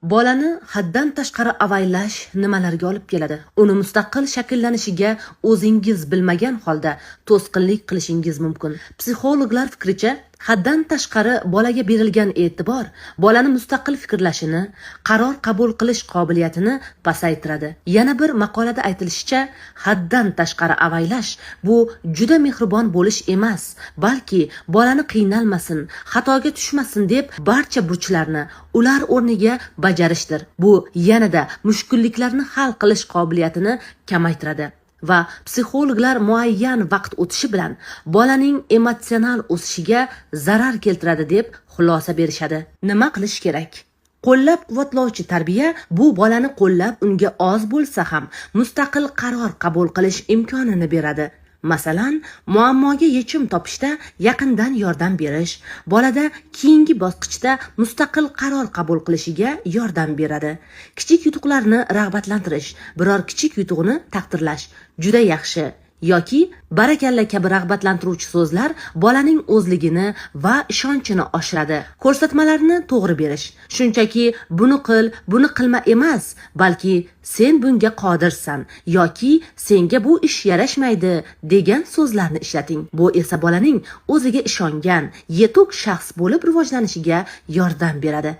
Bolani haddan tashqari avaylash nimalarga olib keladi? Uni mustaqil shakllanishiga o'zingiz bilmagan holda to'sqinlik qilishingiz mumkin. Psixologlar fikricha, haddan tashqari bolaga berilgan e'tibor bolani mustaqil fikrlashini, qaror qabul qilish qobiliyatini pasaytiradi. Yana bir maqolada aytilishicha, haddan tashqari avaylash bu juda mehribon bo'lish emas, balki bolani qiynalmasin, xatoga tushmasin deb barcha burchlarni ular o'rniga bajarishdir. Bu yanada mushkulliklarni hal qilish qobiliyatini kamaytiradi. Va psixologlar muayyan vaqt o'tishi bilan bolaning emotsional o'sishiga zarar keltiradi deb xulosa berishadi. Nima qilish kerak? Qo'llab-quvvatlovchi tarbiya bu bolani qo'llab, unga oz bo'lsa ham mustaqil qaror qabul qilish imkonini beradi. Masalan, muammoga yechim topishda yaqindan yordam berish, bolada keyingi bosqichda mustaqil qaror qabul qilishiga yordam beradi. Kichik yutuqlarni rag'batlantirish, biror kichik yutuqni taqdirlash juda yaxshi yoki barakalla kabi rag'batlantiruvchi so'zlar bolaning o'zligini va ishonchini oshiradi. Ko'rsatmalarni to'g'ri berish, shunchaki buni qil, buni qilma emas, balki sen bunga qodirsan yoki senga bu ish yarashmaydi degan so'zlarni ishlating. Bu esa bolaning o'ziga ishongan, yetuk shaxs bo'lib rivojlanishiga yordam beradi.